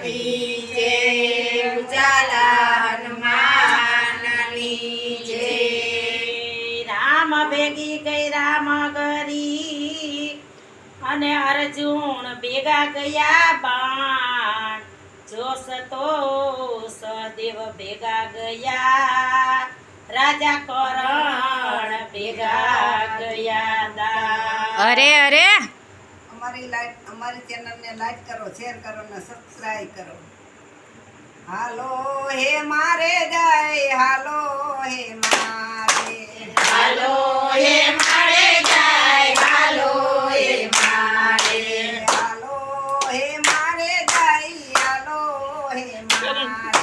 કી જય, ઉજાલા હનુમાનની જય. રામ ભેગી ગઈ રામ ગરી અને અર્જુન ભેગા ગયા બાણ. જોશ તો સદેવ ભેગા ગયા, રાજા કરણ ભેગા ગયા દાન. અરે અરે અમારી ચેનલને લાઈક કરો, શેર કરો ને સબસ્ક્રાઇબ કરો. હાલો હે મારે જય, હાલો હે મારે, હાલો હે મારે જાય, હાલો હે મારે, હાલો હે મારે જય, હાલો હે મારે,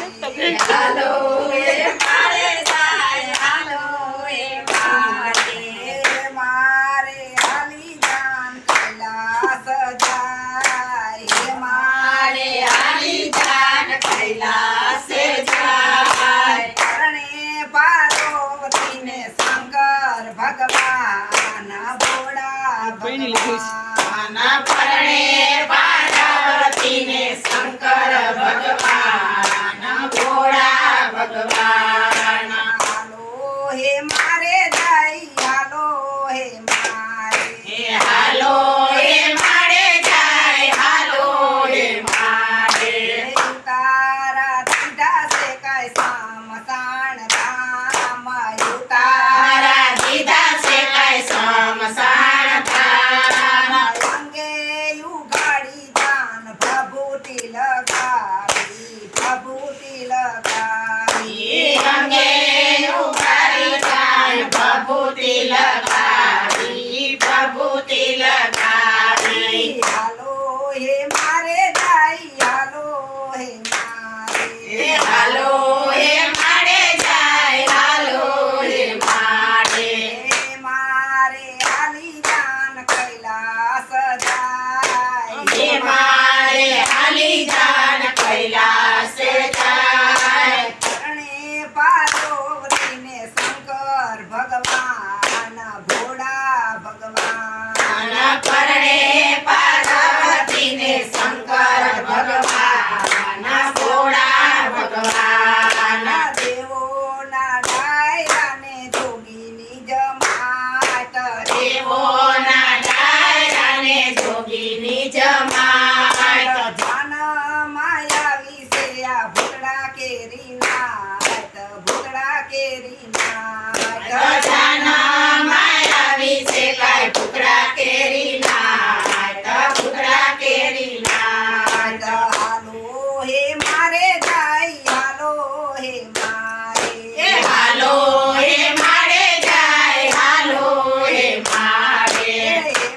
હાલો હે મારે જાય, હાલો હે મારે. મારે હાલી જાન કૈલાસ જાય, મારે આલી જાન કૈલાસે જાય. પરણે પાર્વતીને શંકર ભગવાન ભોળા ભગવાન, આના પરણે પાર્વતીને શંકર ભગવાન ભોળા ભગવાન. હાલો હે મારે જય, હાલો હે મારે, હે હાલો હે મારે જાય, હાલો હે મારે. તારા દીધા છે કઈ સમસાણ ધામ, તારા દીધા છે કઈ સમસાણ ધામ. અંગે ઉગાડી જાન પ્રભુતિ લગાવી, પ્રભુતિ લગાવી, અંગે ઉગાડી જાન પ્રભુતિ લગાવી, પ્રભુતિ લગાવી. હાલો હે મારે જય, હાલો હે મારે, હે હાલો હે મારે જાય, હાલો હે મારે. મારે હાલી જાન કૈલાસ જાય, હે મારે હાલી જાન કૈલાસે જાય. પરણે પાર્વતીને શંકર ભગવાન ભોળા ભગવાન, આના પરણે પાર્વતીને શંકર ભગવાન ભોળા ભગવાન. દેવોના ડાયરાને જોગીની જમાત, દેવોના ડાયરાને જોગીની જમાત. જાન માયા વિશે આ ભૂતડા કેરી નાત, ભૂતડા કેરી નાત, ગજાના માયા વિશે કાંઈ ભૂતડા કેરી નાત, ભૂતડા કેરી નાત. હાલો હે મારે જય, હાલો હે મારે, હે હાલો હે મારે જાય, હાલો હે મારે.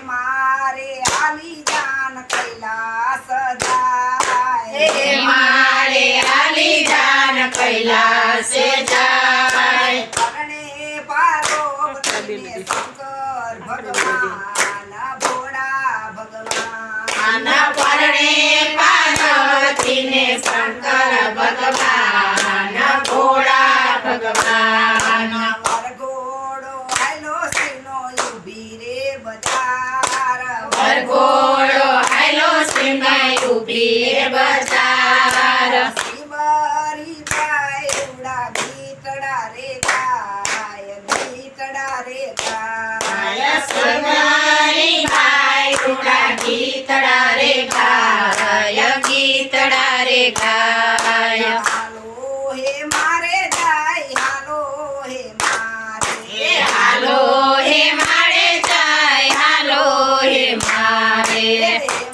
મારે હાલી જાન કૈલાસ જાય, હે મારે હાલી જાન કૈલાસે જાય. પરણે પાર્વતીને શંકર ભગવાન ભોળા ભગવાન, આના પરણે પાર્વતીને શંકર ભગવાન ભોળા ભગવાન. વરઘોડો હાલો સીનો ઊભી રે બજાર, વરઘોડો હાલો સિંગાઈ ઊભી રે બજાર. શિવરી ગાય ઉડા ગીતડા રે ગાય, ગીતડા રે ગાય, સવારી ભાઈ રૂડા ગીતડા રે ગાય, ગીતડા રે ગાય. હાલો હે મારે જય, હાલો હે મારે, હે હાલો હે મારે જાય, હાલો હે મારે.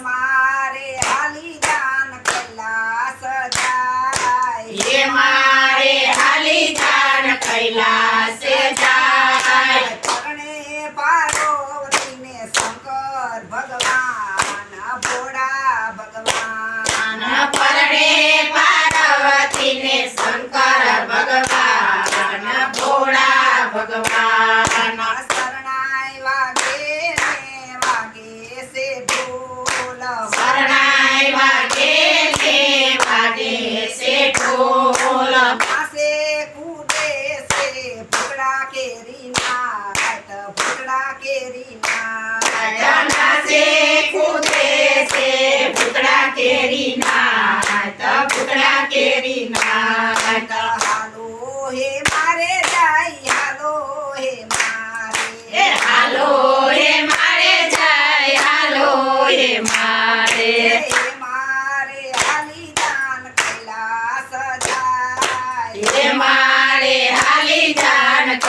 મારે હાલી જાન કૈલાસ જાય, હે મારે હાલી જાન કૈલાસે જાય. પરણે પાર્વતીને શંકર ભગવાન ભોળા ભગવાન, આના પરણે પાર્વતીને શંકર ભગવાન ભોળા ભગવાન. શરણાઈ વાગે ને વાગે છે ઢોલ, શરણાઈ વાગે છે, વાગે છે ઢોલ. પાસે કૂદે છે ભૂતડા કેરી નાત, ભૂતડા કેરી નાત, નાચે કૂદે છે ભૂતડા કેરી નાત,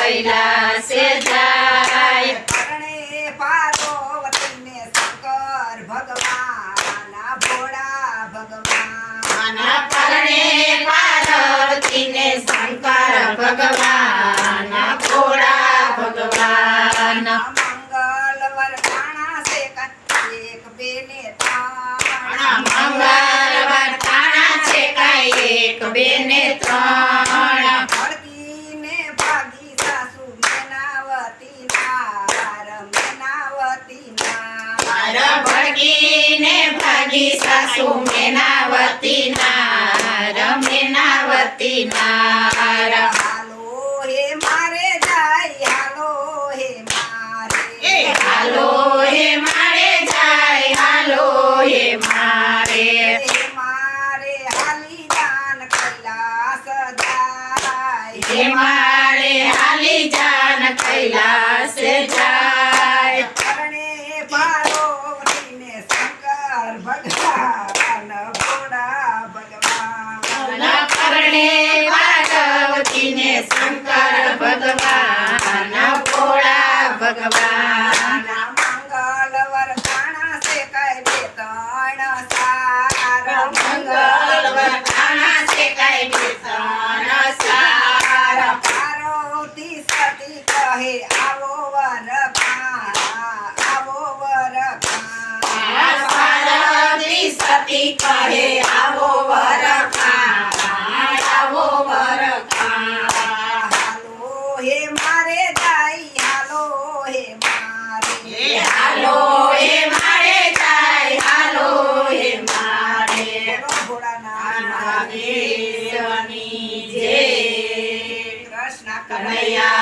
કૈલાસે જાય પરણે પાર્વતીને શંકર ભગવાન ભોળા ભગવાન પરણે પાર્વતીને શંકર ભગવાન ભોળા ભગવાન મંગલ વરદાણા છે એક બે ને ત્રણ મંગળ વરદાણા છે કાંઈ એક બે ને ત્રણ ભડકીને ભાગી સાસુ મેનાવતીના ભડકીને ભાગી સાસુ મેનાવતીના હાલો હે મારે જાય હાલો હે મારે હાલો હે મારે જાય હાલો હે મારે હે મારે હાલી દાન કૈલાસ જાય હે મારે હાલી જાન કૈલાસ જાય પરણે પાર્વતીને શંકર ભગવાન ભોળા ભગવાન પરણે પાર્વતીને શંકર ભગવાન ભોળા ભગવાન મંગલ વરદાણા છે કઈ બે ત્રણ સાર મંગળ વરદાણા છે કાંઈ બે ત્રણ સાર પાર્વતી સતી કહે આવો વર પાર્વતી સતી કહે આવો વર આવો વર હાલો હે મારે જાય હાલો હે મારે હાલો હે મારે જાય હાલો હે મારે બોલો ભોળાનાથ મહાદેવની જય કૃષ્ણ કનૈયા